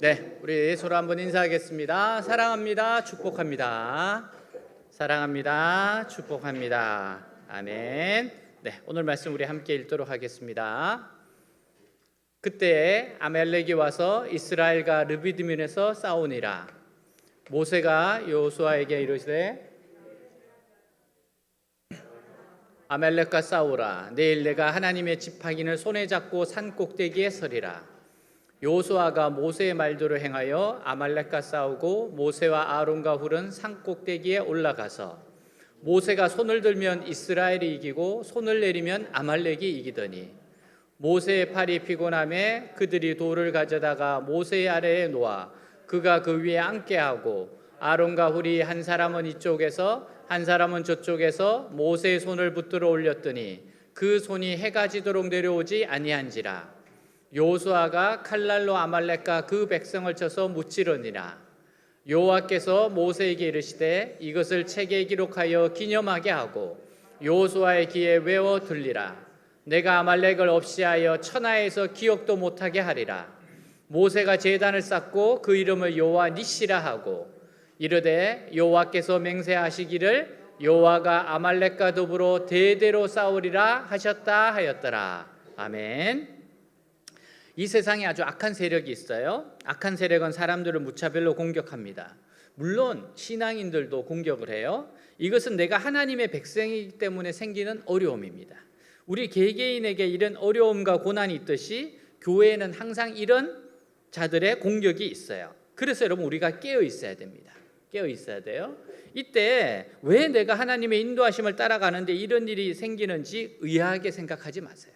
네, 우리 서로 한번 인사하겠습니다. 사랑합니다. 축복합니다. 사랑합니다. 축복합니다. 아멘. 네, 오늘 말씀 우리 함께 읽도록 하겠습니다. 그때 아말렉이 와서 이스라엘과 르비드민에서 싸우니라. 모세가 여호수아에게 이르시되 아말렉과 싸우라. 내일 내가 하나님의 지팡이를 손에 잡고 산 꼭대기에 서리라. 여호수아가 모세의 말대로 행하여 아말렉과 싸우고 모세와 아론과 훌은 산 꼭대기에 올라가서 모세가 손을 들면 이스라엘이 이기고 손을 내리면 아말렉이 이기더니 모세의 팔이 피곤함에 그들이 돌을 가져다가 모세의 아래에 놓아 그가 그 위에 앉게 하고 아론과 훌이 한 사람은 이쪽에서 한 사람은 저쪽에서 모세의 손을 붙들어 올렸더니 그 손이 해가 지도록 내려오지 아니한지라. 여호수아가 칼날로 아말렉과 그 백성을 쳐서 무찌르니라. 여호와께서 모세에게 이르시되 이것을 책에 기록하여 기념하게 하고 여호수아의 귀에 외워 들리라. 내가 아말렉을 없이하여 천하에서 기억도 못하게 하리라. 모세가 제단을 쌓고 그 이름을 여호와 니시라 하고 이르되 여호와께서 맹세하시기를 여호와가 아말렉과 더불어 대대로 싸우리라 하셨다 하였더라. 아멘. 이 세상에 아주 악한 세력이 있어요. 악한 세력은 사람들을 무차별로 공격합니다. 물론 신앙인들도 공격을 해요. 이것은 내가 하나님의 백성이기 때문에 생기는 어려움입니다. 우리 개개인에게 이런 어려움과 고난이 있듯이 교회에는 항상 이런 자들의 공격이 있어요. 그래서 여러분 우리가 깨어 있어야 됩니다. 깨어 있어야 돼요. 이때 왜 내가 하나님의 인도하심을 따라가는데 이런 일이 생기는지 의아하게 생각하지 마세요.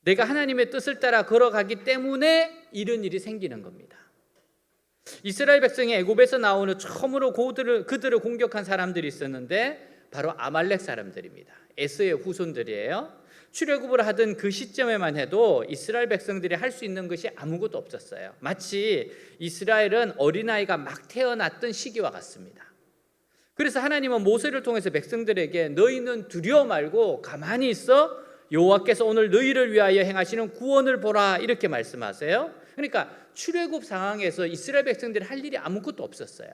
내가 하나님의 뜻을 따라 걸어가기 때문에 이런 일이 생기는 겁니다. 이스라엘 백성이 애굽에서 나오는 처음으로 그들을 공격한 사람들이 있었는데 바로 아말렉 사람들입니다. 에서의 후손들이에요. 출애굽을 하던 그 시점에만 해도 이스라엘 백성들이 할 수 있는 것이 아무것도 없었어요. 마치 이스라엘은 어린아이가 막 태어났던 시기와 같습니다. 그래서 하나님은 모세를 통해서 백성들에게 너희는 두려워 말고 가만히 있어 여호와께서 오늘 너희를 위하여 행하시는 구원을 보라 이렇게 말씀하세요. 그러니까 출애굽 상황에서 이스라엘 백성들이 할 일이 아무것도 없었어요.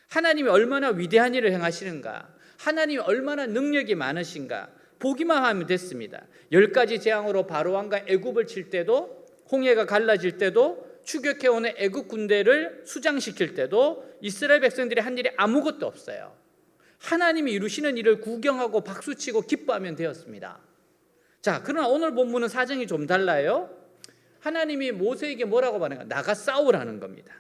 하나님이 얼마나 위대한 일을 행하시는가, 하나님이 얼마나 능력이 많으신가 보기만 하면 됐습니다. 10가지 재앙으로 바로왕과 애굽을 칠 때도, 홍해가 갈라질 때도, 추격해오는 애굽 군대를 수장시킬 때도 이스라엘 백성들이 한 일이 아무것도 없어요. 하나님이 이루시는 일을 구경하고 박수치고 기뻐하면 되었습니다. 자, 그러나 오늘 본문은 사정이 좀 달라요. 하나님이 모세에게 뭐라고 말하는가? 나가 싸우라는 겁니다.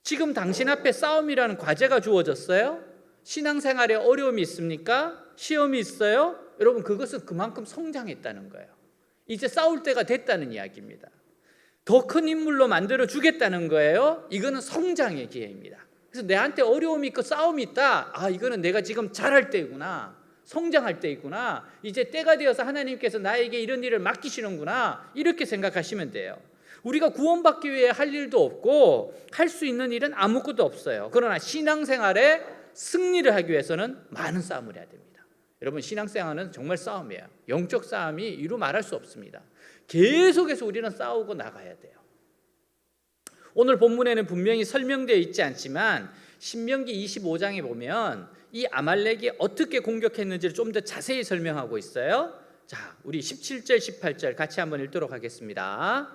지금 당신 앞에 싸움이라는 과제가 주어졌어요. 신앙생활에 어려움이 있습니까? 시험이 있어요? 여러분 그것은 그만큼 성장했다는 거예요. 이제 싸울 때가 됐다는 이야기입니다. 더 큰 인물로 만들어 주겠다는 거예요. 이거는 성장의 기회입니다. 그래서 내한테 어려움이 있고 싸움이 있다. 아, 이거는 내가 지금 잘할 때구나. 성장할 때이구나. 이제 때가 되어서 하나님께서 나에게 이런 일을 맡기시는구나. 이렇게 생각하시면 돼요. 우리가 구원받기 위해 할 일도 없고 할 수 있는 일은 아무것도 없어요. 그러나 신앙생활에 승리를 하기 위해서는 많은 싸움을 해야 됩니다. 여러분 신앙생활은 정말 싸움이에요. 영적 싸움이 이루 말할 수 없습니다. 계속해서 우리는 싸우고 나가야 돼요. 오늘 본문에는 분명히 설명되어 있지 않지만 신명기 25장에 보면 이 아말렉이 어떻게 공격했는지를 좀 더 자세히 설명하고 있어요. 자, 우리 17절 18절 같이 한번 읽도록 하겠습니다.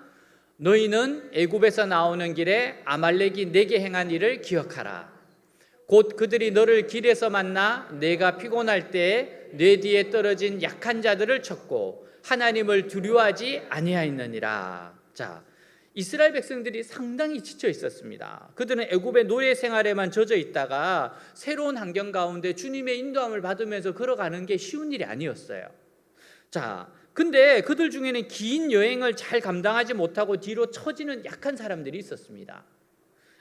너희는 애굽에서 나오는 길에 아말렉이 내게 행한 일을 기억하라. 곧 그들이 너를 길에서 만나 내가 피곤할 때에 내 뒤에 떨어진 약한 자들을 쳤고 하나님을 두려워하지 아니하였느니라. 자, 이스라엘 백성들이 상당히 지쳐 있었습니다. 그들은 애굽의 노예 생활에만 젖어 있다가 새로운 환경 가운데 주님의 인도함을 받으면서 걸어가는 게 쉬운 일이 아니었어요. 자, 근데 그들 중에는 긴 여행을 잘 감당하지 못하고 뒤로 처지는 약한 사람들이 있었습니다.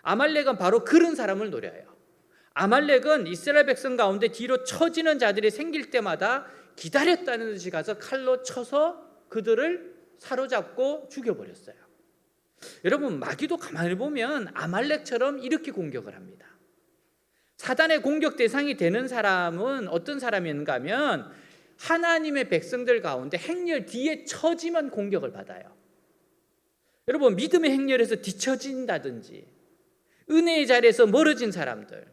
아말렉은 바로 그런 사람을 노려요. 아말렉은 이스라엘 백성 가운데 뒤로 처지는 자들이 생길 때마다 기다렸다는 듯이 가서 칼로 쳐서 그들을 사로잡고 죽여버렸어요. 여러분 마귀도 가만히 보면 아말렉처럼 이렇게 공격을 합니다. 사단의 공격 대상이 되는 사람은 어떤 사람인가 하면 하나님의 백성들 가운데 행렬 뒤에 처지만 공격을 받아요. 여러분, 믿음의 행렬에서 뒤처진다든지, 은혜의 자리에서 멀어진 사람들,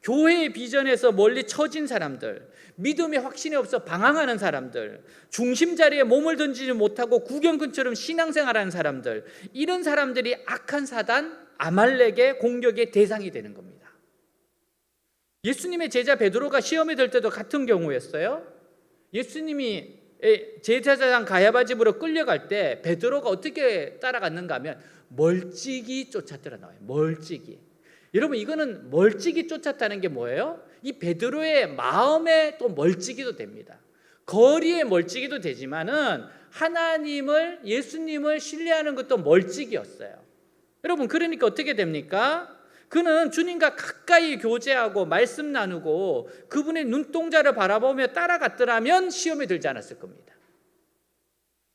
교회의 비전에서 멀리 처진 사람들, 믿음의 확신이 없어 방황하는 사람들, 중심 자리에 몸을 던지지 못하고 구경꾼처럼 신앙생활하는 사람들, 이런 사람들이 악한 사단 아말렉의 공격의 대상이 되는 겁니다. 예수님의 제자 베드로가 시험에 들 때도 같은 경우였어요. 예수님이 제사장 가야바 집으로 끌려갈 때 베드로가 어떻게 따라갔는가 하면 멀찍이 쫓았더라 나와요. 멀찍이. 여러분, 이거는 멀찍이 쫓았다는 게 뭐예요? 이 베드로의 마음에 또 멀찍이도 됩니다. 거리에 멀찍이도 되지만은 하나님을, 예수님을 신뢰하는 것도 멀찍이였어요. 여러분, 그러니까 어떻게 됩니까? 그는 주님과 가까이 교제하고 말씀 나누고 그분의 눈동자를 바라보며 따라갔더라면 시험에 들지 않았을 겁니다.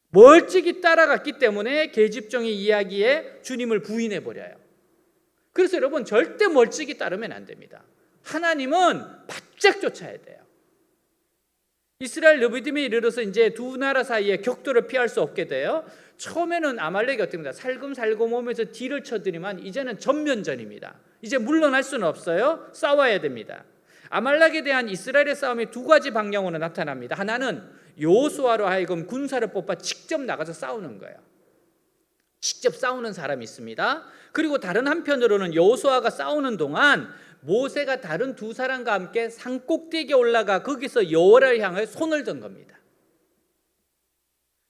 멀찍이 따라갔기 때문에 계집종의 이야기에 주님을 부인해 버려요. 그래서 여러분, 절대 멀찍이 따르면 안 됩니다. 하나님은 바짝 쫓아야 돼요. 이스라엘 르비딤에 이르러서 이제 두 나라 사이에 격돌을 피할 수 없게 돼요. 처음에는 아말렉이 어떻습니까? 살금살금 오면서 뒤를 쳐들이만 이제는 전면전입니다. 이제 물러날 수는 없어요. 싸워야 됩니다. 아말렉에 대한 이스라엘의 싸움이 두 가지 방향으로 나타납니다. 하나는 여호수아로 하여금 군사를 뽑아 직접 나가서 싸우는 거예요. 직접 싸우는 사람이 있습니다. 그리고 다른 한편으로는 여호수아가 싸우는 동안 모세가 다른 두 사람과 함께 산꼭대기에 올라가 거기서 여호와를 향해 손을 든 겁니다.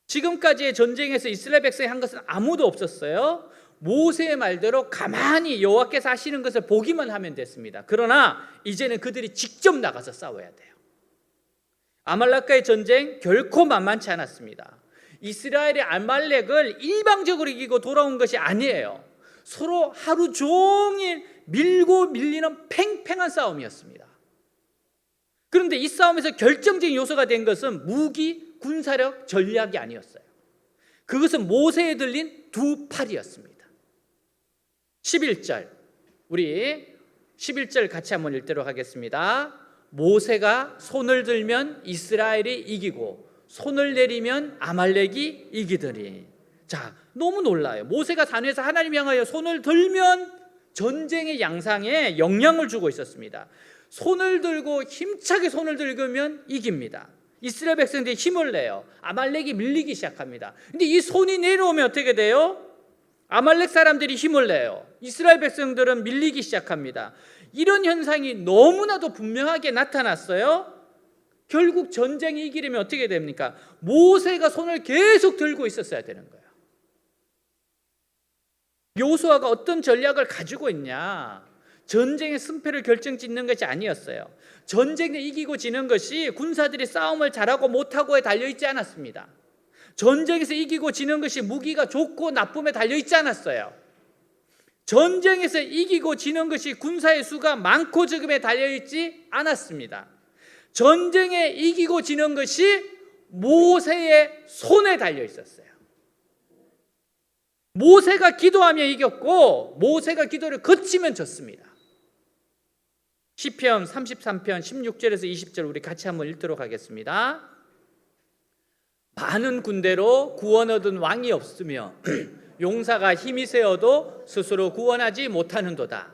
지금까지의 전쟁에서 이스라엘 백성이 한 것은 아무도 없었어요. 모세의 말대로 가만히 여호와께서 하시는 것을 보기만 하면 됐습니다. 그러나 이제는 그들이 직접 나가서 싸워야 돼요. 아말렉과의 전쟁 결코 만만치 않았습니다. 이스라엘이 아말렉을 일방적으로 이기고 돌아온 것이 아니에요. 서로 하루 종일 밀고 밀리는 팽팽한 싸움이었습니다. 그런데 이 싸움에서 결정적인 요소가 된 것은 무기, 군사력, 전략이 아니었어요. 그것은 모세에 들린 두 팔이었습니다. 11절, 우리 11절 같이 한번 읽도록 하겠습니다. 모세가 손을 들면 이스라엘이 이기고 손을 내리면 아말렉이 이기더니. 자, 너무 놀라요. 모세가 산에서 하나님 향하여 손을 들면 전쟁의 양상에 영향을 주고 있었습니다. 손을 들고 힘차게 손을 들면 이깁니다. 이스라엘 백성들이 힘을 내요. 아말렉이 밀리기 시작합니다. 근데 이 손이 내려오면 어떻게 돼요? 아말렉 사람들이 힘을 내요. 이스라엘 백성들은 밀리기 시작합니다. 이런 현상이 너무나도 분명하게 나타났어요. 결국 전쟁이 이기려면 어떻게 됩니까? 모세가 손을 계속 들고 있었어야 되는 거예요. 여호수아가 어떤 전략을 가지고 있냐? 전쟁의 승패를 결정짓는 것이 아니었어요. 전쟁에 이기고 지는 것이 군사들이 싸움을 잘하고 못하고에 달려있지 않았습니다. 전쟁에서 이기고 지는 것이 무기가 좋고 나쁨에 달려있지 않았어요. 전쟁에서 이기고 지는 것이 군사의 수가 많고 적음에 달려있지 않았습니다. 전쟁에 이기고 지는 것이 모세의 손에 달려있었어요. 모세가 기도하며 이겼고 모세가 기도를 거치면 졌습니다. 시편 33편 16절에서 20절 우리 같이 한번 읽도록 하겠습니다. 많은 군대로 구원 얻은 왕이 없으며 용사가 힘이 세어도 스스로 구원하지 못하는도다.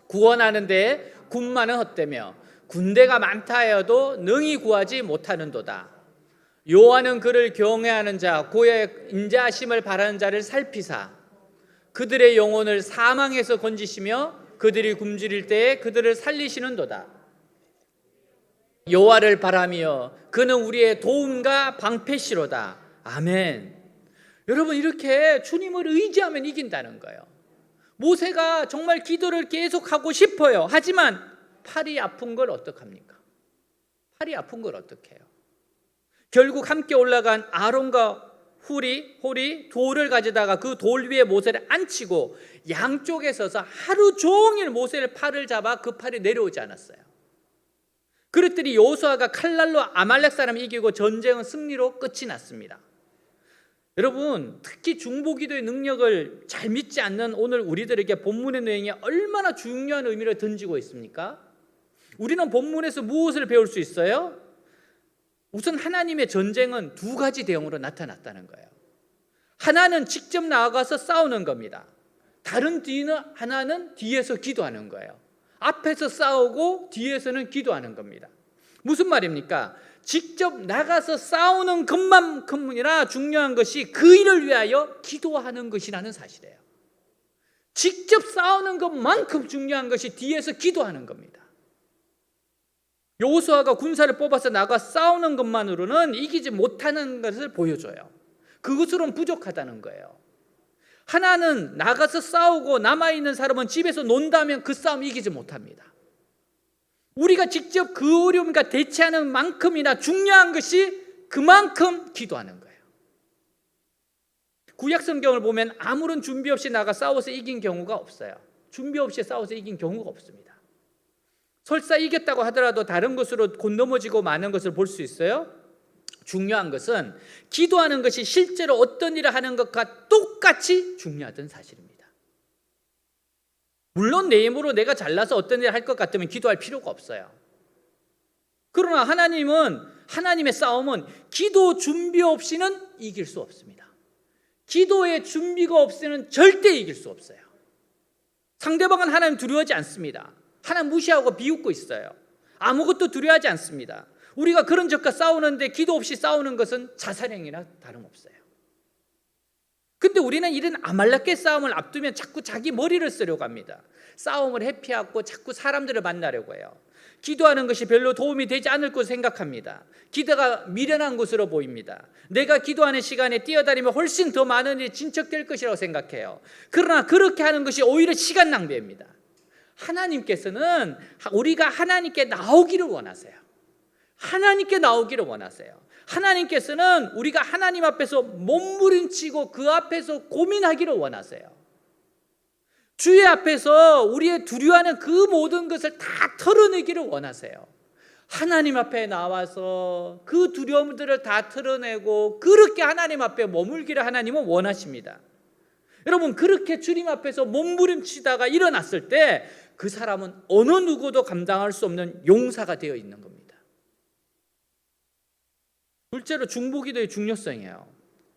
구원하는 데에 군마는 헛되며 군대가 많다 하여도 능히 구하지 못하는도다. 여호와는 그를 경외하는 자 고의 인자하심을 바라는 자를 살피사 그들의 영혼을 사망에서 건지시며 그들이 굶주릴 때에 그들을 살리시는도다. 여호와를 바라며 그는 우리의 도움과 방패시로다. 아멘. 여러분, 이렇게 주님을 의지하면 이긴다는 거예요. 모세가 정말 기도를 계속하고 싶어요. 하지만 팔이 아픈 걸 어떡합니까? 팔이 아픈 걸 어떡해요? 결국 함께 올라간 아론과 홀이 돌을 가져다가 그 돌 위에 모세를 앉히고 양쪽에 서서 하루 종일 모세의 팔을 잡아 그 팔이 내려오지 않았어요. 그랬더니 여호수아가 칼날로 아말렉 사람을 이기고 전쟁은 승리로 끝이 났습니다. 여러분, 특히 중보기도의 능력을 잘 믿지 않는 오늘 우리들에게 본문의 내용이 얼마나 중요한 의미를 던지고 있습니까? 우리는 본문에서 무엇을 배울 수 있어요? 우선 하나님의 전쟁은 두 가지 대형으로 나타났다는 거예요. 하나는 직접 나아가서 싸우는 겁니다. 다른 하나는 뒤에서 기도하는 거예요. 앞에서 싸우고 뒤에서는 기도하는 겁니다. 무슨 말입니까? 직접 나가서 싸우는 것만큼이나 중요한 것이 그 일을 위하여 기도하는 것이라는 사실이에요. 직접 싸우는 것만큼 중요한 것이 뒤에서 기도하는 겁니다. 여호수아가 군사를 뽑아서 나가 싸우는 것만으로는 이기지 못하는 것을 보여줘요. 그것으로는 부족하다는 거예요. 하나는 나가서 싸우고 남아있는 사람은 집에서 논다면 그 싸움 이기지 못합니다. 우리가 직접 그 어려움과 대치하는 만큼이나 중요한 것이 그만큼 기도하는 거예요. 구약 성경을 보면 아무런 준비 없이 나가 싸워서 이긴 경우가 없어요. 준비 없이 싸워서 이긴 경우가 없습니다. 설사 이겼다고 하더라도 다른 것으로 곧 넘어지고 마는 것을 볼 수 있어요. 중요한 것은 기도하는 것이 실제로 어떤 일을 하는 것과 똑같이 중요하다는 사실입니다. 물론 내 힘으로 내가 잘나서 어떤 일을 할 것 같으면 기도할 필요가 없어요. 그러나 하나님의 싸움은 기도 준비 없이는 이길 수 없습니다. 기도의 준비가 없이는 절대 이길 수 없어요. 상대방은 하나님 두려워하지 않습니다. 하나님 무시하고 비웃고 있어요. 아무것도 두려워하지 않습니다. 우리가 그런 적과 싸우는데 기도 없이 싸우는 것은 자살행위나 다름없어요. 근데 우리는 이런 아말렉의 싸움을 앞두면 자꾸 자기 머리를 쓰려고 합니다. 싸움을 회피하고 자꾸 사람들을 만나려고 해요. 기도하는 것이 별로 도움이 되지 않을 것으로 생각합니다. 기도가 미련한 것으로 보입니다. 내가 기도하는 시간에 뛰어다니면 훨씬 더 많은 일이 진척될 것이라고 생각해요. 그러나 그렇게 하는 것이 오히려 시간 낭비입니다. 하나님께서는 우리가 하나님께 나오기를 원하세요. 하나님께 나오기를 원하세요. 하나님께서는 우리가 하나님 앞에서 몸부림치고 그 앞에서 고민하기를 원하세요. 주의 앞에서 우리의 두려워하는 그 모든 것을 다 털어내기를 원하세요. 하나님 앞에 나와서 그 두려움들을 다 털어내고 그렇게 하나님 앞에 머물기를 하나님은 원하십니다. 여러분, 그렇게 주님 앞에서 몸부림치다가 일어났을 때 그 사람은 어느 누구도 감당할 수 없는 용사가 되어 있는 겁니다. 둘째로 중보기도의 중요성이에요.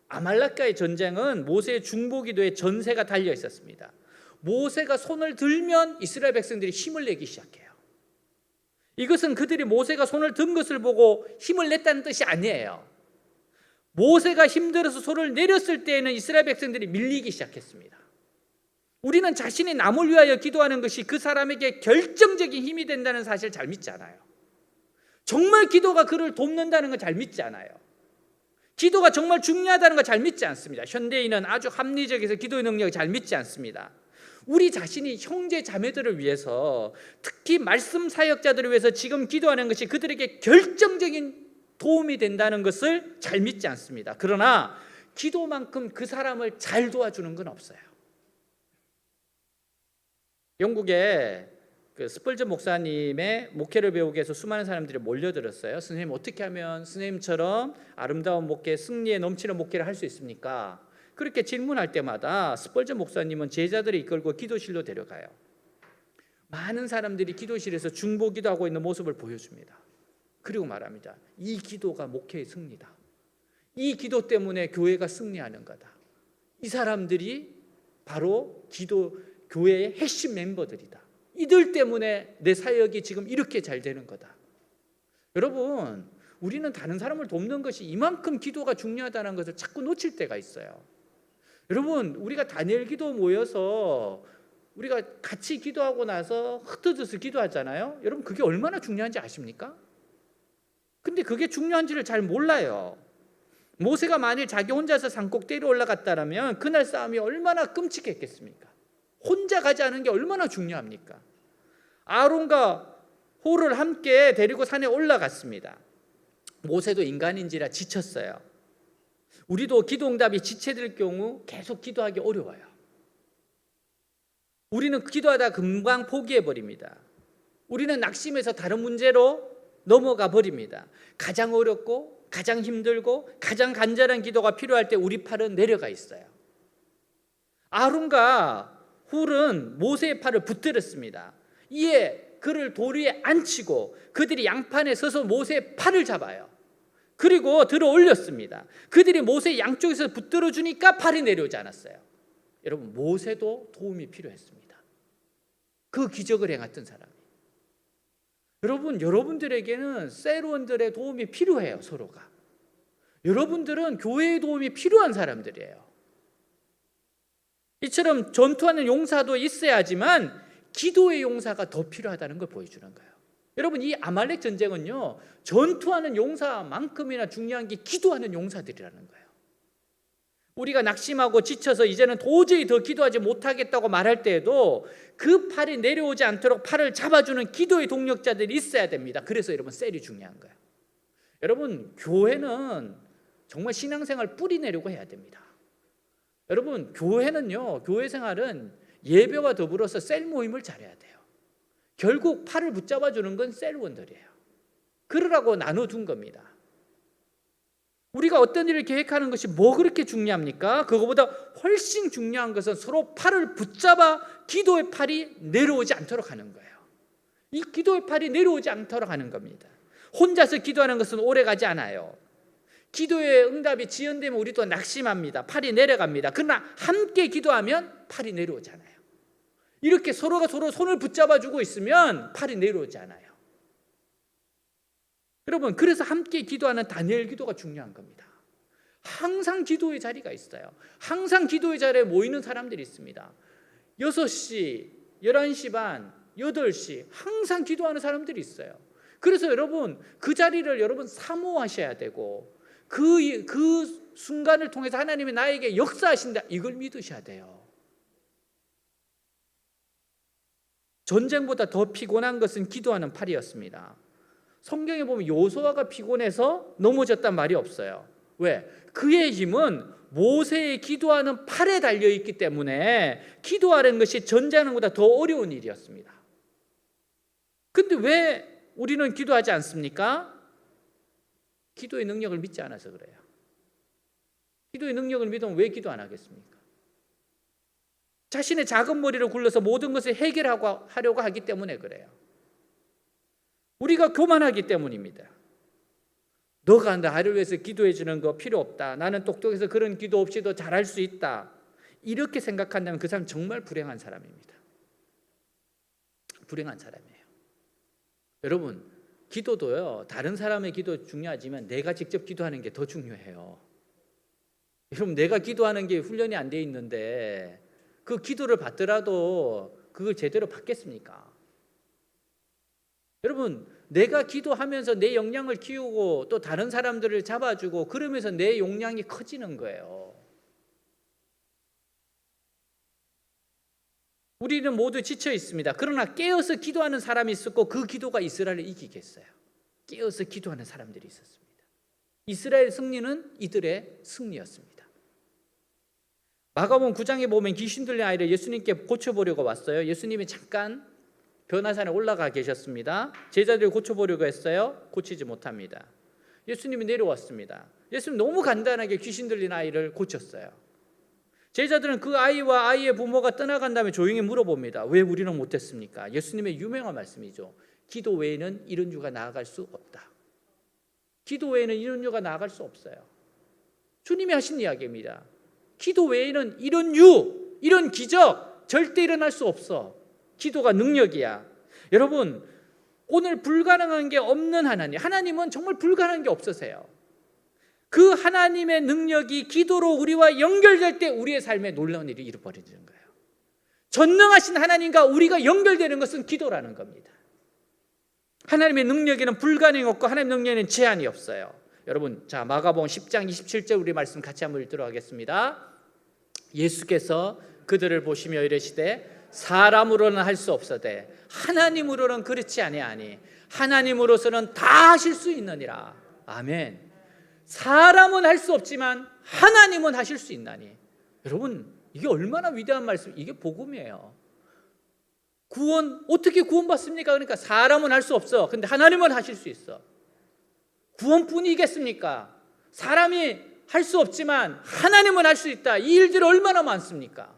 아말렉과의 전쟁은 모세의 중보기도의 전세가 달려 있었습니다. 모세가 손을 들면 이스라엘 백성들이 힘을 내기 시작해요. 이것은 그들이 모세가 손을 든 것을 보고 힘을 냈다는 뜻이 아니에요. 모세가 힘들어서 손을 내렸을 때에는 이스라엘 백성들이 밀리기 시작했습니다. 우리는 자신이 남을 위하여 기도하는 것이 그 사람에게 결정적인 힘이 된다는 사실을 잘 믿지 않아요. 정말 기도가 그를 돕는다는 걸 잘 믿지 않아요. 기도가 정말 중요하다는 걸 잘 믿지 않습니다. 현대인은 아주 합리적에서 기도의 능력을 잘 믿지 않습니다. 우리 자신이 형제 자매들을 위해서, 특히 말씀 사역자들을 위해서 지금 기도하는 것이 그들에게 결정적인 도움이 된다는 것을 잘 믿지 않습니다. 그러나 기도만큼 그 사람을 잘 도와주는 건 없어요. 영국에 스펄전 목사님의 목회를 배우기 위해서 수많은 사람들이 몰려들었어요. 선생님, 어떻게 하면 선생님처럼 아름다운 목회, 승리에 넘치는 목회를 할 수 있습니까? 그렇게 질문할 때마다 스펄전 목사님은 제자들을 이끌고 기도실로 데려가요. 많은 사람들이 기도실에서 중보기도하고 있는 모습을 보여줍니다. 그리고 말합니다. 이 기도가 목회의 승리다. 이 기도 때문에 교회가 승리하는 거다. 이 사람들이 바로 교회의 핵심 멤버들이다. 이들 때문에 내 사역이 지금 이렇게 잘 되는 거다. 여러분, 우리는 다른 사람을 돕는 것이 이만큼 기도가 중요하다는 것을 자꾸 놓칠 때가 있어요. 여러분, 우리가 다니엘 기도 모여서 우리가 같이 기도하고 나서 흩어져서 기도하잖아요. 여러분, 그게 얼마나 중요한지 아십니까? 근데 그게 중요한지를 잘 몰라요. 모세가 만일 자기 혼자서 산꼭대기로 올라갔다면 그날 싸움이 얼마나 끔찍했겠습니까? 혼자 가지 않은 게 얼마나 중요합니까? 아론과 홀을 함께 데리고 산에 올라갔습니다. 모세도 인간인지라 지쳤어요. 우리도 기도응답이 지체될 경우 계속 기도하기 어려워요. 우리는 기도하다 금방 포기해버립니다. 우리는 낙심해서 다른 문제로 넘어가 버립니다. 가장 어렵고 가장 힘들고 가장 간절한 기도가 필요할 때 우리 팔은 내려가 있어요. 아론과 훌은 모세의 팔을 붙들었습니다. 이에 그를 돌 위에 앉히고 그들이 양판에 서서 모세의 팔을 잡아요. 그리고 들어 올렸습니다. 그들이 모세 양쪽에서 붙들어 주니까 팔이 내려오지 않았어요. 여러분, 모세도 도움이 필요했습니다. 그 기적을 행했던 사람이. 여러분, 여러분들에게는 셀원들의 도움이 필요해요. 서로가. 여러분들은 교회의 도움이 필요한 사람들이에요. 이처럼 전투하는 용사도 있어야지만 기도의 용사가 더 필요하다는 걸 보여주는 거예요. 여러분, 이 아말렉 전쟁은요, 전투하는 용사만큼이나 중요한 게 기도하는 용사들이라는 거예요. 우리가 낙심하고 지쳐서 이제는 도저히 더 기도하지 못하겠다고 말할 때에도 그 팔이 내려오지 않도록 팔을 잡아주는 기도의 동력자들이 있어야 됩니다. 그래서 여러분, 셀이 중요한 거예요. 여러분, 교회는 정말 신앙생활 뿌리 내려고 해야 됩니다. 여러분, 교회는요, 교회 생활은 예배와 더불어서 셀 모임을 잘해야 돼요. 결국 팔을 붙잡아 주는 건 셀원들이에요. 그러라고 나눠둔 겁니다. 우리가 어떤 일을 계획하는 것이 뭐 그렇게 중요합니까? 그거보다 훨씬 중요한 것은 서로 팔을 붙잡아 기도의 팔이 내려오지 않도록 하는 거예요. 이 기도의 팔이 내려오지 않도록 하는 겁니다. 혼자서 기도하는 것은 오래 가지 않아요. 기도의 응답이 지연되면 우리도 낙심합니다. 팔이 내려갑니다. 그러나 함께 기도하면 팔이 내려오잖아요. 이렇게 서로가 서로 손을 붙잡아 주고 있으면 팔이 내려오지 않아요. 여러분, 그래서 함께 기도하는 다니엘 기도가 중요한 겁니다. 항상 기도의 자리가 있어요. 항상 기도의 자리에 모이는 사람들이 있습니다. 6시, 11시 반, 8시 항상 기도하는 사람들이 있어요. 그래서 여러분, 그 자리를 여러분 사모하셔야 되고 그 순간을 통해서 하나님이 나에게 역사하신다, 이걸 믿으셔야 돼요. 전쟁보다 더 피곤한 것은 기도하는 팔이었습니다. 성경에 보면 요수아가 피곤해서 넘어졌단 말이 없어요. 왜? 그의 힘은 모세의 기도하는 팔에 달려있기 때문에 기도하는 것이 전쟁하는 것보다 더 어려운 일이었습니다. 근데 왜 우리는 기도하지 않습니까? 기도의 능력을 믿지 않아서 그래요. 기도의 능력을 믿으면 왜 기도 안 하겠습니까? 자신의 작은 머리를 굴려서 모든 것을 해결하려고 하기 때문에 그래요. 우리가 교만하기 때문입니다. 너가 나를 위해서 기도해 주는 거 필요 없다. 나는 똑똑해서 그런 기도 없이도 잘할 수 있다. 이렇게 생각한다면 그 사람 정말 불행한 사람입니다. 불행한 사람이에요. 여러분, 기도도요, 다른 사람의 기도 중요하지만 내가 직접 기도하는 게 더 중요해요. 여러분, 내가 기도하는 게 훈련이 안 돼 있는데 그 기도를 받더라도 그걸 제대로 받겠습니까? 여러분, 내가 기도하면서 내 역량을 키우고 또 다른 사람들을 잡아주고 그러면서 내 역량이 커지는 거예요. 우리는 모두 지쳐 있습니다. 그러나 깨어서 기도하는 사람이 있었고 그 기도가 이스라엘을 이기겠어요. 깨어서 기도하는 사람들이 있었습니다. 이스라엘 승리는 이들의 승리였습니다. 마가복음 9장에 보면 귀신 들린 아이를 예수님께 고쳐보려고 왔어요. 예수님이 잠깐 변화산에 올라가 계셨습니다. 제자들이 고쳐보려고 했어요. 고치지 못합니다. 예수님이 내려왔습니다. 예수님 너무 간단하게 귀신 들린 아이를 고쳤어요. 제자들은 그 아이와 아이의 부모가 떠나간 다음에 조용히 물어봅니다. 왜 우리는 못했습니까? 예수님의 유명한 말씀이죠. 기도 외에는 이런 유가 나아갈 수 없다. 기도 외에는 이런 유가 나아갈 수 없어요. 주님이 하신 이야기입니다. 기도 외에는 이런 유, 이런 기적 절대 일어날 수 없어. 기도가 능력이야. 여러분, 오늘 불가능한 게 없는 하나님, 하나님은 정말 불가능한 게 없으세요. 그 하나님의 능력이 기도로 우리와 연결될 때 우리의 삶에 놀라운 일이 일어버리는 거예요. 전능하신 하나님과 우리가 연결되는 것은 기도라는 겁니다. 하나님의 능력에는 불가능이 없고 하나님의 능력에는 제한이 없어요. 여러분, 자, 마가복음 10장 27절 우리 말씀 같이 한번 읽도록 하겠습니다. 예수께서 그들을 보시며 이르시되 사람으로는 할 수 없으되 하나님으로는 그렇지 아니하니 하나님으로서는 다 하실 수 있느니라. 아멘. 사람은 할 수 없지만 하나님은 하실 수 있나니. 여러분, 이게 얼마나 위대한 말씀. 이게 복음이에요. 구원, 어떻게 구원받습니까? 그러니까 사람은 할 수 없어. 근데 하나님은 하실 수 있어. 구원뿐이겠습니까? 사람이 할 수 없지만 하나님은 할 수 있다. 이 일들이 얼마나 많습니까?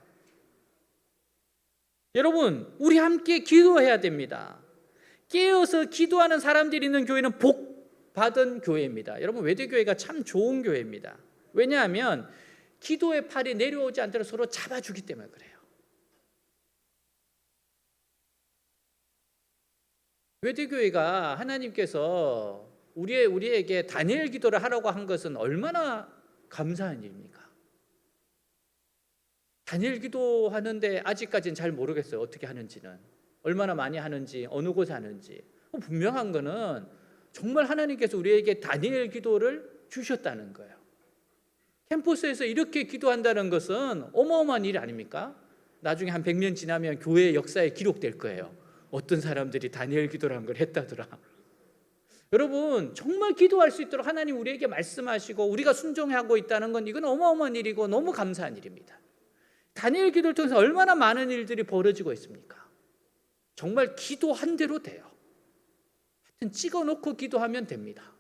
여러분, 우리 함께 기도해야 됩니다. 깨어서 기도하는 사람들이 있는 교회는 받은 교회입니다. 여러분, 외대교회가 참 좋은 교회입니다. 왜냐하면 기도의 팔이 내려오지 않도록 서로 잡아주기 때문에 그래요. 외대교회가 하나님께서 우리에게 다니엘 기도를 하라고 한 것은 얼마나 감사한 일입니까? 다니엘 기도하는데 아직까지는 잘 모르겠어요. 어떻게 하는지는, 얼마나 많이 하는지, 어느 곳에 하는지. 분명한 거는 정말 하나님께서 우리에게 다니엘 기도를 주셨다는 거예요. 캠퍼스에서 이렇게 기도한다는 것은 어마어마한 일 아닙니까? 나중에 한 100년 지나면 교회 역사에 기록될 거예요. 어떤 사람들이 다니엘 기도를 한 걸 했다더라. 여러분, 정말 기도할 수 있도록 하나님 우리에게 말씀하시고 우리가 순종하고 있다는 건 이건 어마어마한 일이고 너무 감사한 일입니다. 다니엘 기도를 통해서 얼마나 많은 일들이 벌어지고 있습니까? 정말 기도한 대로 돼요. 하여튼 찍어놓고 기도하면 됩니다.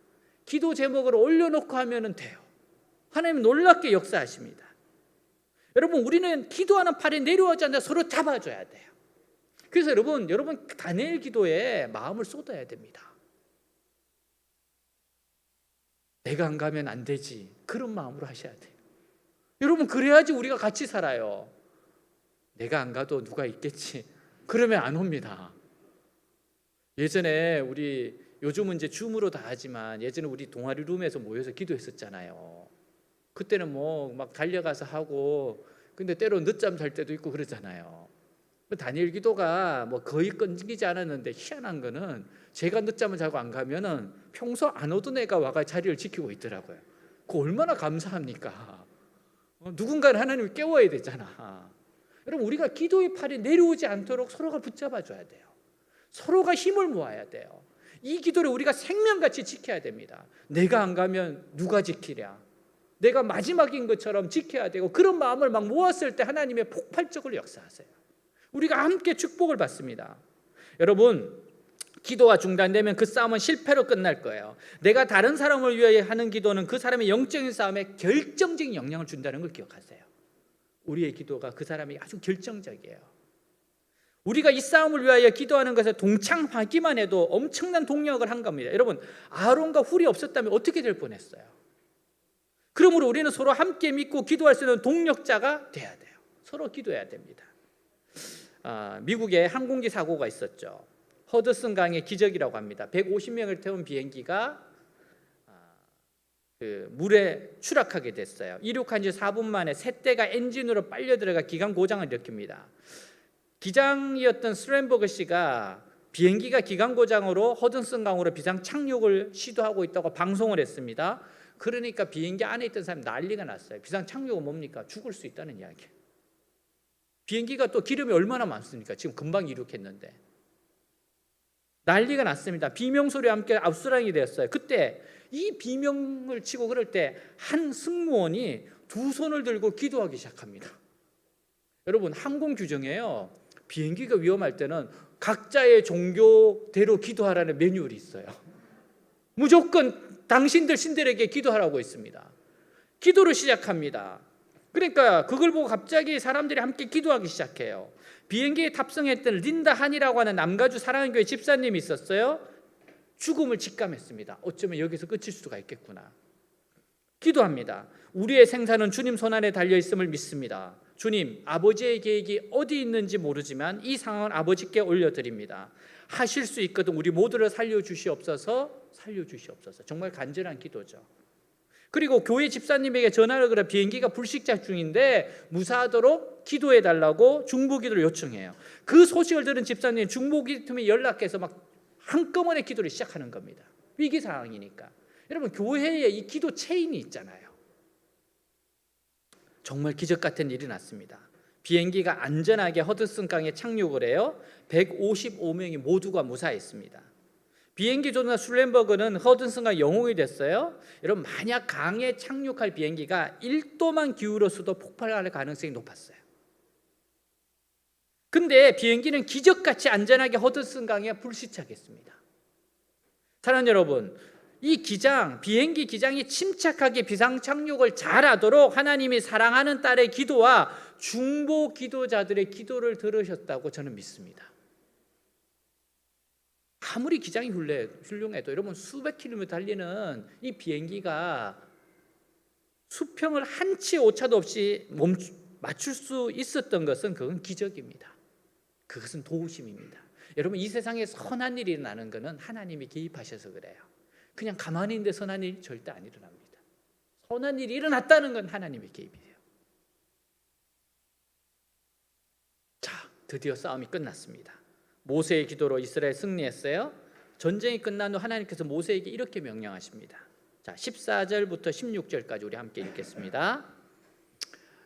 기도 제목을 올려놓고 하면 돼요. 하나님 놀랍게 역사하십니다. 여러분, 우리는 기도하는 팔이 내려오지 않는다 서로 잡아줘야 돼요. 그래서 여러분 다니엘 기도에 마음을 쏟아야 됩니다. 내가 안 가면 안 되지, 그런 마음으로 하셔야 돼요. 여러분, 그래야지 우리가 같이 살아요. 내가 안 가도 누가 있겠지, 그러면 안 옵니다. 예전에 요즘은 이제 줌으로 다 하지만 예전에 우리 동아리 룸에서 모여서 기도했었잖아요. 그때는 뭐 막 달려가서 하고, 근데 때로 늦잠 잘 때도 있고 그러잖아요. 다니엘 기도가 뭐 거의 끊기지 않았는데, 희한한 거는 제가 늦잠을 자고 안 가면은 평소 안 오던 애가 와가 자리를 지키고 있더라고요. 그거 얼마나 감사합니까? 누군가는 하나님을 깨워야 되잖아. 여러분, 우리가 기도의 팔이 내려오지 않도록 서로가 붙잡아 줘야 돼요. 서로가 힘을 모아야 돼요. 이 기도를 우리가 생명같이 지켜야 됩니다. 내가 안 가면 누가 지키랴, 내가 마지막인 것처럼 지켜야 되고, 그런 마음을 막 모았을 때 하나님의 폭발적으로 역사하세요. 우리가 함께 축복을 받습니다. 여러분, 기도가 중단되면 그 싸움은 실패로 끝날 거예요. 내가 다른 사람을 위하여 하는 기도는 그 사람의 영적인 싸움에 결정적인 영향을 준다는 걸 기억하세요. 우리의 기도가 그 사람이 아주 결정적이에요. 우리가 이 싸움을 위하여 기도하는 것에 동참하기만 해도 엄청난 동력을 한 겁니다. 여러분, 아론과 훌이 없었다면 어떻게 될 뻔했어요? 그러므로 우리는 서로 함께 믿고 기도할 수 있는 동력자가 돼야 돼요. 서로 기도해야 됩니다. 미국에 항공기 사고가 있었죠. 허드슨 강의 기적이라고 합니다. 150명을 태운 비행기가 물에 추락하게 됐어요. 이륙한 지 4분 만에 세 대가 엔진으로 빨려 들어가 기관 고장을 일으킵니다. 기장이었던 스트랜버그 씨가 비행기가 기관 고장으로 허드슨 강으로 비상 착륙을 시도하고 있다고 방송을 했습니다. 그러니까 비행기 안에 있던 사람이 난리가 났어요. 비상 착륙은 뭡니까? 죽을 수 있다는 이야기. 비행기가 또 기름이 얼마나 많습니까? 지금 금방 이륙했는데. 난리가 났습니다. 비명 소리와 함께 압수랑이 되었어요. 그때 이 비명을 치고 그럴 때 한 승무원이 두 손을 들고 기도하기 시작합니다. 여러분, 항공 규정에요, 비행기가 위험할 때는 각자의 종교대로 기도하라는 매뉴얼이 있어요. 무조건 당신들 신들에게 기도하라고 있습니다. 기도를 시작합니다. 그러니까 그걸 보고 갑자기 사람들이 함께 기도하기 시작해요. 비행기에 탑승했던 린다 한이라고 하는 남가주 사랑교회 집사님이 있었어요. 죽음을 직감했습니다. 어쩌면 여기서 끝일 수가 있겠구나. 기도합니다. 우리의 생사는 주님 손안에 달려있음을 믿습니다. 주님, 아버지의 계획이 어디 있는지 모르지만 이 상황을 아버지께 올려드립니다. 하실 수 있거든 우리 모두를 살려주시옵소서. 정말 간절한 기도죠. 그리고 교회 집사님에게 전화를 걸어 비행기가 불식작 중인데 무사하도록 기도해달라고 중보기도를 요청해요. 그 소식을 들은 집사님 중보기도팀에 연락해서 막 한꺼번에 기도를 시작하는 겁니다. 위기 상황이니까. 여러분, 교회에 이 기도 체인이 있잖아요. 정말 기적 같은 일이 났습니다. 비행기가 안전하게 허드슨 강에 착륙을 해요. 155명이 모두가 무사했습니다. 비행기 조종사 슐렌버그는 허드슨강 영웅이 됐어요. 여러분, 만약 강에 착륙할 비행기가 1도만 기울었어도 폭발할 가능성이 높았어요. 근데 비행기는 기적같이 안전하게 허드슨 강에 불시착했습니다. 사랑하는 여러분, 이 비행기 기장이 침착하게 비상 착륙을 잘하도록 하나님이 사랑하는 딸의 기도와 중보 기도자들의 기도를 들으셨다고 저는 믿습니다. 아무리 기장이 훌륭해도 여러분 수백 킬로미터 달리는 이 비행기가 수평을 한 치 오차도 없이 맞출 수 있었던 것은 그건 기적입니다. 그것은 도우심입니다. 여러분 이 세상에 선한 일이 일어나는 것은 하나님이 개입하셔서 그래요. 그냥 가만히 있는데 선한 일이 절대 안 일어납니다. 선한 일이 일어났다는 건 하나님의 개입이에요. 자, 드디어 싸움이 끝났습니다. 모세의 기도로 이스라엘 승리했어요. 전쟁이 끝난 후 하나님께서 모세에게 이렇게 명령하십니다. 자, 14절부터 16절까지 우리 함께 읽겠습니다.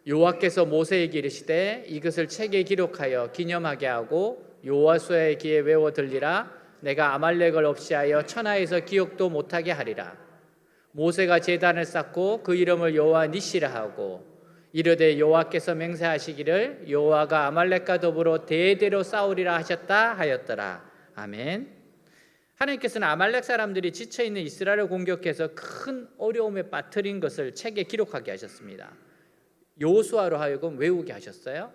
여호와께서 모세에게 이르시되 이것을 책에 기록하여 기념하게 하고 여호수아의 귀에 외워 들리라. 내가 아말렉을 없이하여 천하에서 기억도 못하게 하리라. 모세가 제단을 쌓고 그 이름을 여호와 니시라 하고 이르되 여호와께서 맹세하시기를 여호와가 아말렉과 더불어 대대로 싸우리라 하셨다 하였더라. 아멘. 하나님께서는 아말렉 사람들이 지쳐있는 이스라엘을 공격해서 큰 어려움에 빠뜨린 것을 책에 기록하게 하셨습니다. 여호수아로 하여금 외우게 하셨어요.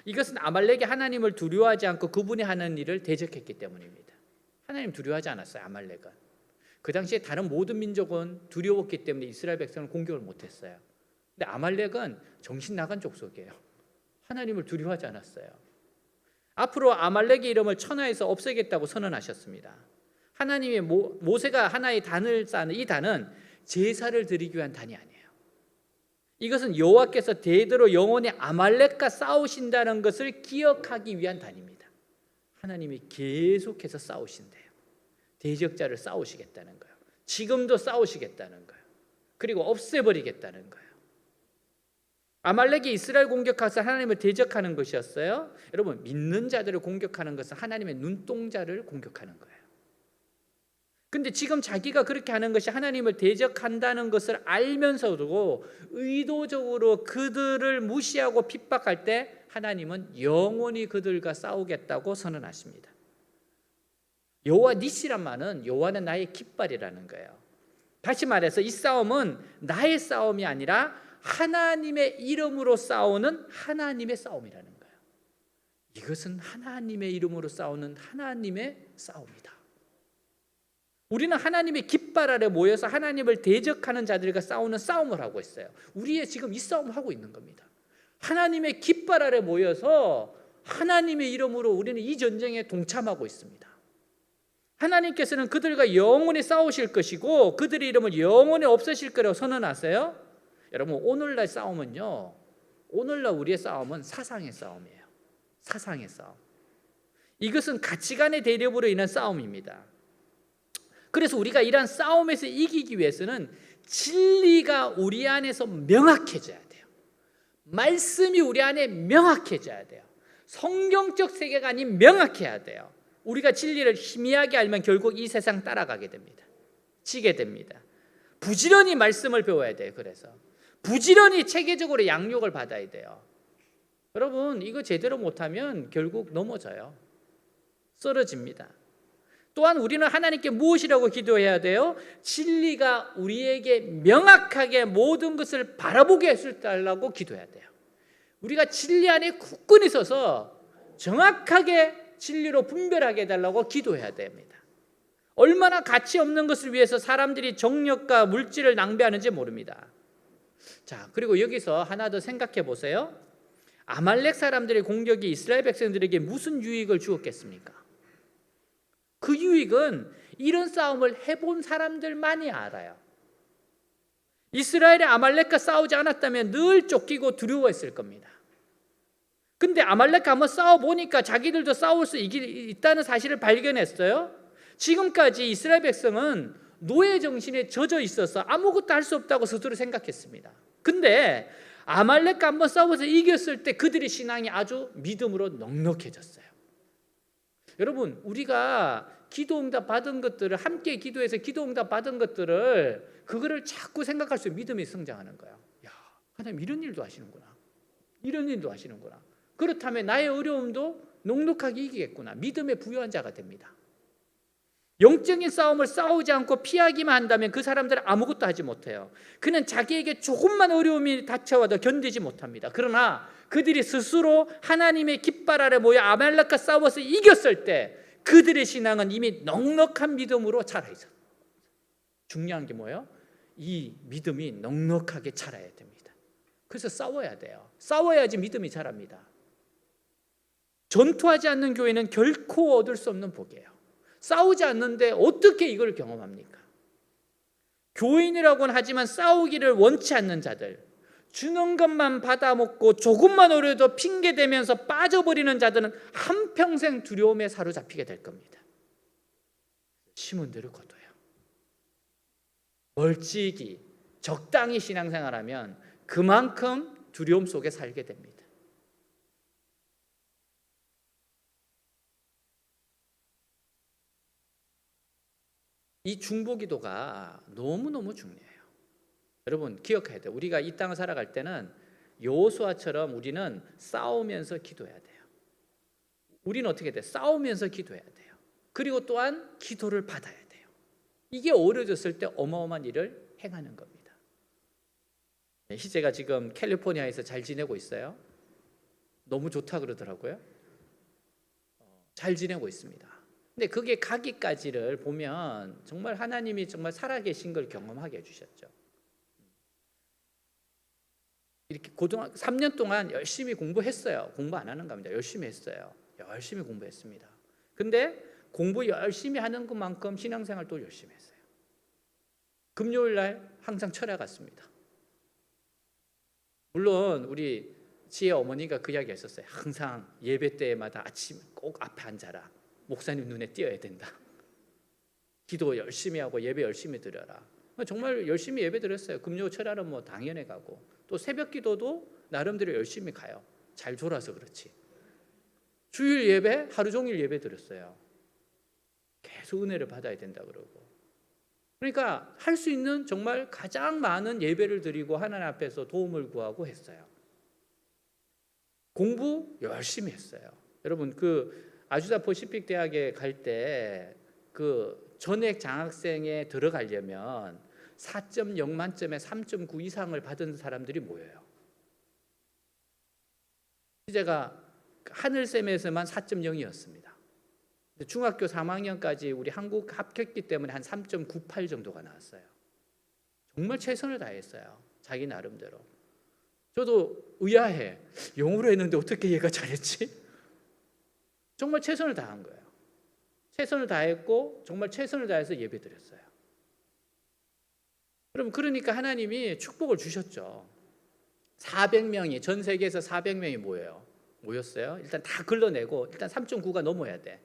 이것은 아말렉이 하나님을 두려워하지 않고 그분이 하는 일을 대적했기 때문입니다. 하나님 두려워하지 않았어요. 아말렉은. 그 당시에 다른 모든 민족은 두려웠기 때문에 이스라엘 백성을 공격을 못했어요. 근데 아말렉은 정신 나간 족속이에요. 하나님을 두려워하지 않았어요. 앞으로 아말렉의 이름을 천하에서 없애겠다고 선언하셨습니다. 하나님의 모세가 하나의 단을 쌓는 이 단은 제사를 드리기 위한 단이 아니에요. 이것은 여호와께서 대대로 영원히 아말렉과 싸우신다는 것을 기억하기 위한 단입니다. 하나님이 계속해서 싸우신대요. 대적자를 싸우시겠다는 거예요. 지금도 싸우시겠다는 거예요. 그리고 없애버리겠다는 거예요. 아말렉이 이스라엘 공격해서 하나님을 대적하는 것이었어요. 여러분 믿는 자들을 공격하는 것은 하나님의 눈동자를 공격하는 거예요. 근데 지금 자기가 그렇게 하는 것이 하나님을 대적한다는 것을 알면서도 의도적으로 그들을 무시하고 핍박할 때 하나님은 영원히 그들과 싸우겠다고 선언하십니다. 여호와 니시란 말은 여호와는 나의 깃발이라는 거예요. 다시 말해서 이 싸움은 나의 싸움이 아니라 하나님의 이름으로 싸우는 하나님의 싸움이라는 거예요. 이것은 하나님의 이름으로 싸우는 하나님의 싸움이다. 우리는 하나님의 깃발 아래 모여서 하나님을 대적하는 자들과 싸우는 싸움을 하고 있어요. 우리의 지금 이 싸움을 하고 있는 겁니다. 하나님의 깃발 아래 모여서 하나님의 이름으로 우리는 이 전쟁에 동참하고 있습니다. 하나님께서는 그들과 영원히 싸우실 것이고 그들의 이름을 영원히 없애실 거라고 선언하세요. 여러분 오늘날 싸움은요, 오늘날 우리의 싸움은 사상의 싸움이에요. 사상의 싸움. 이것은 가치관의 대립으로 인한 싸움입니다. 그래서 우리가 이러한 싸움에서 이기기 위해서는 진리가 우리 안에서 명확해져야 돼요. 말씀이 우리 안에 명확해져야 돼요. 성경적 세계관이 명확해야 돼요. 우리가 진리를 희미하게 알면 결국 이 세상 따라가게 됩니다. 지게 됩니다. 부지런히 말씀을 배워야 돼요. 그래서 부지런히 체계적으로 양육을 받아야 돼요. 여러분 이거 제대로 못하면 결국 넘어져요. 쓰러집니다. 또한 우리는 하나님께 무엇이라고 기도해야 돼요? 진리가 우리에게 명확하게 모든 것을 바라보게 해달라고 기도해야 돼요. 우리가 진리 안에 굳건히 서서 정확하게 진리로 분별하게 해달라고 기도해야 됩니다. 얼마나 가치 없는 것을 위해서 사람들이 정력과 물질을 낭비하는지 모릅니다. 자, 그리고 여기서 하나 더 생각해 보세요. 아말렉 사람들의 공격이 이스라엘 백성들에게 무슨 유익을 주었겠습니까? 그 유익은 이런 싸움을 해본 사람들만이 알아요. 이스라엘이 아말렉과 싸우지 않았다면 늘 쫓기고 두려워했을 겁니다. 근데 아말렉과 한번 싸워보니까 자기들도 싸울 수 있다는 사실을 발견했어요. 지금까지 이스라엘 백성은 노예 정신에 젖어 있어서 아무것도 할 수 없다고 스스로 생각했습니다. 근데 아말렉과 한번 싸워서 이겼을 때 그들의 신앙이 아주 믿음으로 넉넉해졌어요. 여러분 우리가 기도응답 받은 것들을 함께 기도해서 기도응답 받은 것들을 그거를 자꾸 생각할 수 있는 믿음이 성장하는 거예요. 야, 하나님 이런 일도 하시는구나. 이런 일도 하시는구나. 그렇다면 나의 어려움도 넉넉하게 이기겠구나. 믿음에 부유한 자가 됩니다. 영적인 싸움을 싸우지 않고 피하기만 한다면 그 사람들은 아무것도 하지 못해요. 그는 자기에게 조금만 어려움이 닥쳐와도 견디지 못합니다. 그러나 그들이 스스로 하나님의 깃발 아래 모여 아말렉과 싸워서 이겼을 때 그들의 신앙은 이미 넉넉한 믿음으로 자라 있어. 중요한 게 뭐예요? 이 믿음이 넉넉하게 자라야 됩니다. 그래서 싸워야 돼요. 싸워야지 믿음이 자랍니다. 전투하지 않는 교회는 결코 얻을 수 없는 복이에요. 싸우지 않는데 어떻게 이걸 경험합니까? 교인이라고는 하지만 싸우기를 원치 않는 자들, 주는 것만 받아먹고 조금만 어려도 핑계대면서 빠져버리는 자들은 한평생 두려움에 사로잡히게 될 겁니다. 심은 대로 거둬요. 멀찍이 적당히 신앙생활하면 그만큼 두려움 속에 살게 됩니다. 이 중보기도가 너무너무 중요해요. 여러분 기억해야 돼요. 우리가 이 땅을 살아갈 때는 여호수아처럼 우리는 싸우면서 기도해야 돼요. 우리는 어떻게 돼요? 싸우면서 기도해야 돼요. 그리고 또한 기도를 받아야 돼요. 이게 어우러졌을 때 어마어마한 일을 행하는 겁니다. 희재가 지금 캘리포니아에서 잘 지내고 있어요. 너무 좋다 그러더라고요. 잘 지내고 있습니다. 근데 그게 가기까지를 보면 정말 하나님이 정말 살아계신 걸 경험하게 해주셨죠. 이렇게 고등학교 3년 동안 열심히 공부했어요. 공부 안 하는 겁니다. 열심히 했어요. 열심히 공부했습니다. 근데 공부 열심히 하는 것만큼 신앙생활도 열심히 했어요. 금요일 날 항상 철야 갔습니다. 물론 우리 지혜 어머니가 그 이야기 했었어요. 항상 예배 때마다 아침 꼭 앞에 앉아라. 목사님 눈에 띄어야 된다. 기도 열심히 하고 예배 열심히 드려라. 정말 열심히 예배 드렸어요. 금요 철야는 뭐 당연히 가고 또 새벽 기도도 나름대로 열심히 가요. 잘 졸아서 그렇지. 주일 예배 하루 종일 예배 드렸어요. 계속 은혜를 받아야 된다 그러고. 그러니까 할 수 있는 정말 가장 많은 예배를 드리고 하나님 앞에서 도움을 구하고 했어요. 공부 열심히 했어요. 여러분 그 아주다 퍼시픽 대학에 갈 때 그 전액 장학생에 들어가려면 4.0 만점에 3.9 이상을 받은 사람들이 모여요. 제가 하늘샘에서만 4.0이었습니다. 중학교 3학년까지 우리 한국 합격했기 때문에 한 3.98 정도가 나왔어요. 정말 최선을 다했어요. 자기 나름대로. 저도 의아해. 영어로 했는데 어떻게 얘가 잘했지? 정말 최선을 다한 거예요. 최선을 다했고 정말 최선을 다해서 예배드렸어요. 여러분 그러니까 하나님이 축복을 주셨죠. 400명이 전 세계에서 400명이 모였어요. 일단 다 걸러내고 일단 3.9가 넘어야 돼.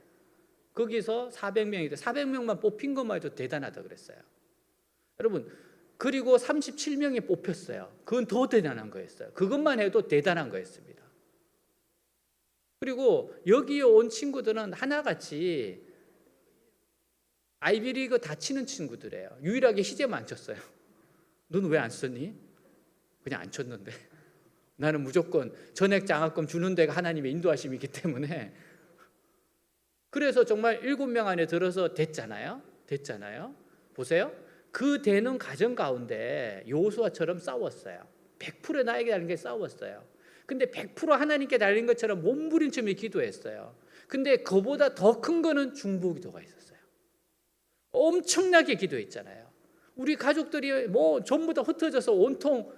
거기서 400명이 돼. 400명만 뽑힌 것만 해도 대단하다 그랬어요. 여러분 그리고 37명이 뽑혔어요. 그건 더 대단한 거였어요. 그것만 해도 대단한 거였습니다. 그리고 여기에 온 친구들은 하나같이 아이비리그 다 치는 친구들이에요. 유일하게 희재만 안 쳤어요. 너는 왜 안 썼니? 그냥 안 쳤는데. 나는 무조건 전액 장학금 주는 데가 하나님의 인도하심이기 때문에. 그래서 정말 7명 안에 들어서 됐잖아요. 보세요. 그 되는 과정 가운데 여호수아처럼 싸웠어요. 100% 나에게 달린 게 싸웠어요. 근데 100% 하나님께 달린 것처럼 몸부림치며 기도했어요. 근데 그보다 더 큰 거는 중보기도가 있었어요. 엄청나게 기도했잖아요. 우리 가족들이 뭐 전부 다 흩어져서 온통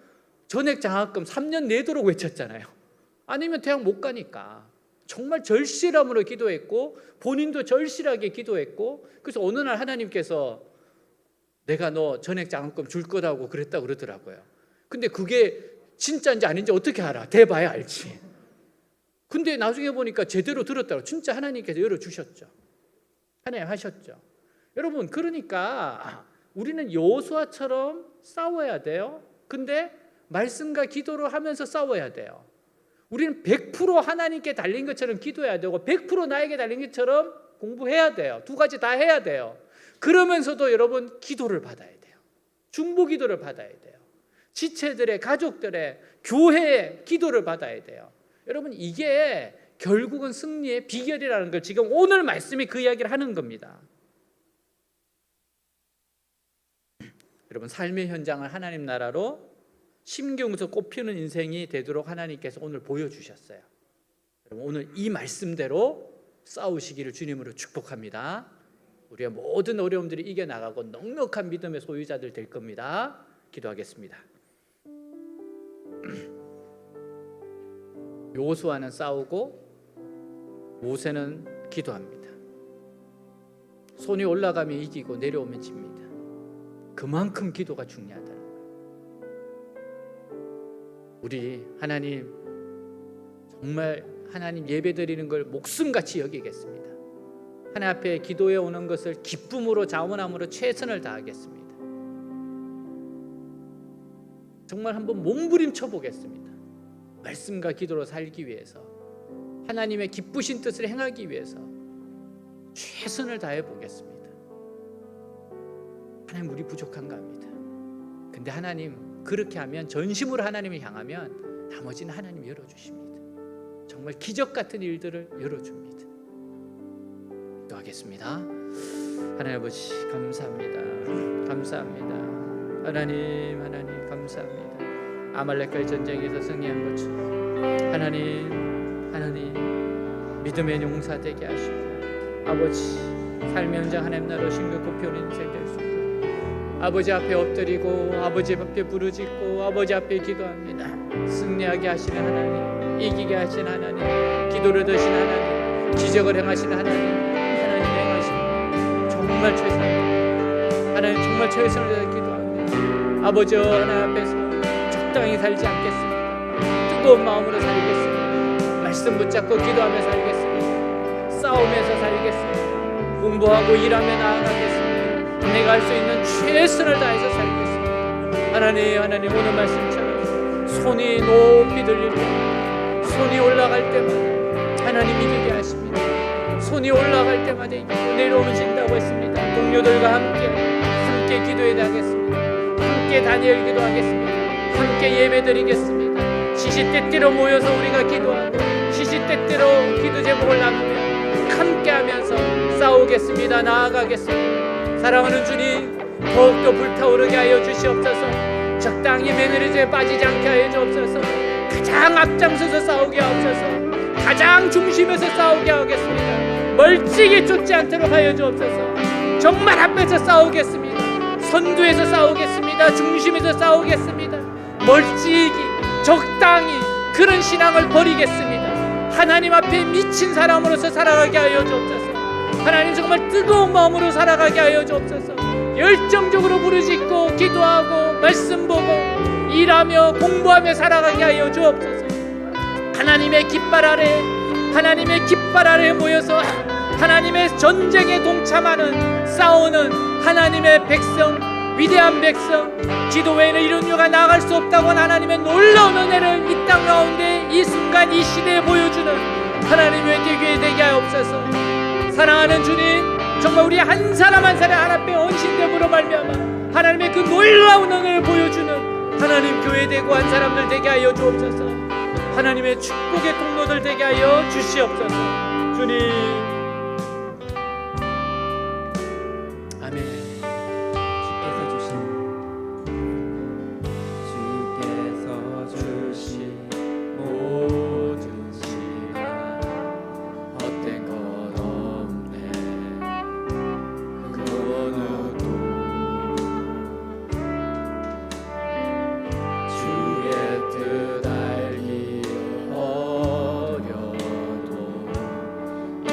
전액 장학금 3년 내도록 외쳤잖아요. 아니면 대학 못 가니까. 정말 절실함으로 기도했고 본인도 절실하게 기도했고 그래서 어느 날 하나님께서 내가 너 전액 장학금 줄 거라고 그랬다고 그러더라고요. 근데 그게 진짜인지 아닌지 어떻게 알아? 대봐야 알지. 근데 나중에 보니까 제대로 들었다고 진짜 하나님께서 열어주셨죠. 하나님 하셨죠. 여러분 그러니까 우리는 여호수아처럼 싸워야 돼요. 근데 말씀과 기도로 하면서 싸워야 돼요. 우리는 100% 하나님께 달린 것처럼 기도해야 되고 100% 나에게 달린 것처럼 공부해야 돼요. 두 가지 다 해야 돼요. 그러면서도 여러분 기도를 받아야 돼요. 중보 기도를 받아야 돼요. 지체들의 가족들의 교회의 기도를 받아야 돼요. 여러분 이게 결국은 승리의 비결이라는 걸 지금 오늘 말씀이 그 이야기를 하는 겁니다. 여러분 삶의 현장을 하나님 나라로 심경에서 꽃피우는 인생이 되도록 하나님께서 오늘 보여주셨어요. 여러분 오늘 이 말씀대로 싸우시기를 주님으로 축복합니다. 우리의 모든 어려움들이 이겨나가고 넉넉한 믿음의 소유자들 될 겁니다. 기도하겠습니다. 요수아는 싸우고 모세는 기도합니다. 손이 올라가면 이기고 내려오면 집니다. 그만큼 기도가 중요하다는 거예요. 우리 하나님 정말 하나님 예배드리는 걸 목숨같이 여기겠습니다. 하나님 앞에 기도해 오는 것을 기쁨으로 자원함으로 최선을 다하겠습니다. 정말 한번 몸부림쳐 보겠습니다. 말씀과 기도로 살기 위해서, 하나님의 기쁘신 뜻을 행하기 위해서 최선을 다해 보겠습니다. 하나님 우리 부족한가 합니다. 근데 하나님 그렇게 하면, 전심으로 하나님을 향하면 나머지는 하나님 열어주십니다. 정말 기적 같은 일들을 열어줍니다. 기도하겠습니다. 하나님 아버지 감사합니다. 감사합니다. 하나님 감사합니다. 아말렉과의 전쟁에서 승리한 것처럼 하나님 믿음의 용사 되게 하시고, 아버지 삶의 현장 하나님 나라로 싱긋 굽혀오는 인생 될 수 있도록 아버지 앞에 엎드리고 아버지 앞에 부르짖고 아버지 앞에 기도합니다. 승리하게 하시는 하나님, 이기게 하시는 하나님, 기도를 드신 하나님, 기적을 행하시는 하나님 행하십니다. 정말 최선을, 하나님 정말 최선을 다해 기도합니다. 아버지 하나님 앞에서 적당히 살지 않겠습니다. 뜨거운 마음으로 살겠습니다. 말씀 붙잡고 기도하며 살겠습니다. 싸우면서 살겠습니다. 공부하고 일하며 나아가겠습니다. 내가 할 수 있는 최선을 다해서 살겠습니다. 하나님 오늘 말씀처럼 손이 높이 들릴 때마다, 손이 올라갈 때마다 하나님 이기게 하십니다. 손이 올라갈 때마다 이기고 내려오신다고 했습니다. 동료들과 함께 기도해 나가겠습니다. 함께 다니엘 기도하겠습니다. 함께 예배드리겠습니다. 시시때때로 모여서 우리가 기도하고 시시때때로 기도 제목을 나누며 함께하면서 싸우겠습니다. 나아가겠습니다. 사랑하는 주님, 더욱더 불타오르게 하여 주시옵소서. 적당히 매너리즘에 빠지지 않게 하여 주옵소서. 가장 앞장서서 싸우게 하옵소서. 가장 중심에서 싸우게 하겠습니다. 멀찍이 쫓지 않도록 하여 주옵소서. 정말 앞에서 싸우겠습니다. 선두에서 싸우겠습니다. 중심에서 싸우겠습니다. 멀찍이 적당히 그런 신앙을 버리겠습니다. 하나님 앞에 미친 사람으로서 살아가게 하여 주옵소서. 하나님 정말 뜨거운 마음으로 살아가게 하여 주옵소서. 열정적으로 부르짖고 기도하고 말씀 보고 일하며 공부하며 살아가게 하여 주옵소서. 하나님의 깃발 아래 모여서 하나님의 전쟁에 동참하는 싸우는 하나님의 백성, 위대한 백성, 기도 외에는 이런 이유가 나아갈 수 없다고 하나님의 놀라운 은혜를 이 땅 가운데 이 순간 이 시대에 보여주는 하나님의 교회 되게 하옵소서. 사랑하는 주님, 정말 우리 한 사람 한 사람 하나님의 헌신됨으로 말미암아 하나님의 그 놀라운 은혜를 보여주는 하나님 교회 되고 한 사람들 되게 하여 주옵소서. 하나님의 축복의 통로들 되게 하여 주시옵소서. 주님, 아멘. 주께서 주신 모든 시간 헛된 것 없네. 그 어느도 주의 뜻 알기 어려도 이유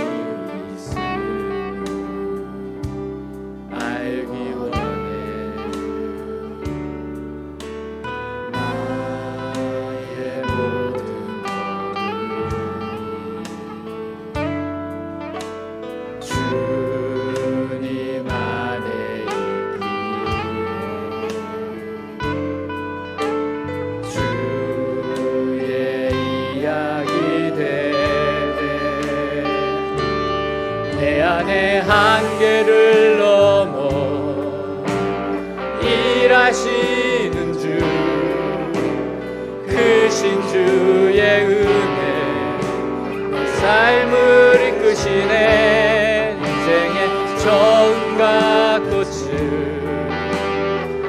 있으니 알기 원해. 나의 모든 것들이 주님 안에 있기에 주의 이야기 되네. 내 안의 한계를 넘어 일하시는 주, 크신 주의 은혜 내 삶을 이끄시네. 인생의 처음과 끝을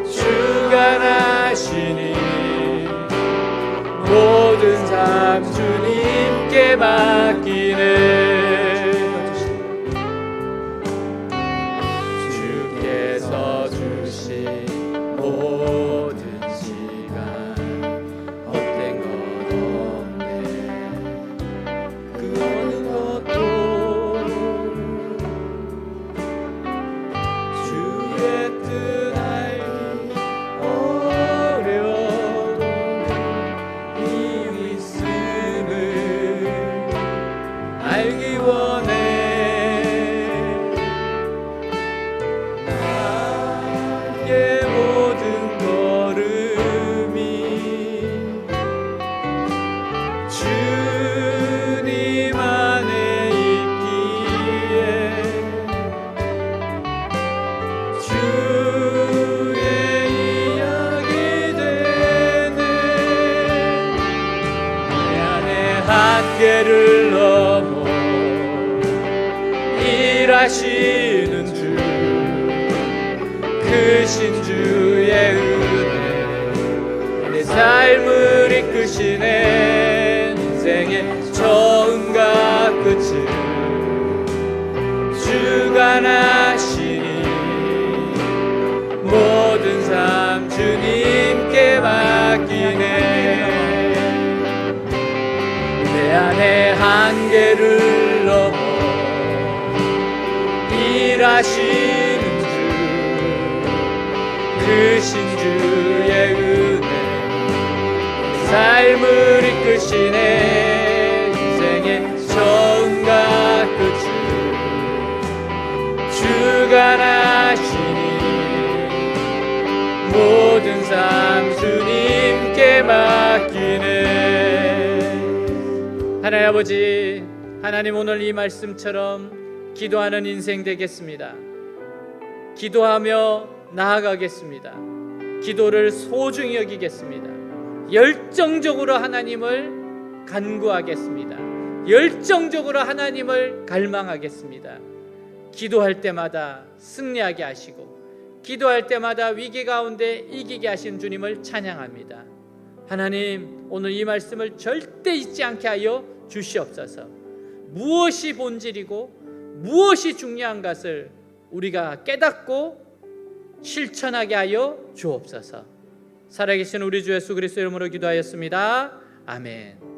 주관하시니 모든 삶 주님께 맡기네. 일하시는 주, 크신 주의 은혜, 내 삶을 이끄시네. 인생의 처음과 끝을 주관하시니 모든 삶 주님께 맡기네. 내 안의 한계를 넘어 일하시는 주, 크신 주의 은혜, 삶을 이끄시네. 인생의 처음과 끝을 주관하시니 모든 삶 주님께 맡기네. 하나님 아버지, 하나님 오늘 이 말씀처럼 기도하는 인생 되겠습니다. 기도하며 나아가겠습니다. 기도를 소중히 여기겠습니다. 열정적으로 하나님을 간구하겠습니다. 열정적으로 하나님을 갈망하겠습니다. 기도할 때마다 승리하게 하시고 기도할 때마다 위기 가운데 이기게 하신 주님을 찬양합니다. 하나님, 오늘 이 말씀을 절대 잊지 않게 하여 주시옵소서. 무엇이 본질이고 무엇이 중요한 것을 우리가 깨닫고 실천하게 하여 주옵소서. 살아계신 우리 주 예수 그리스도 이름으로 기도하였습니다. 아멘.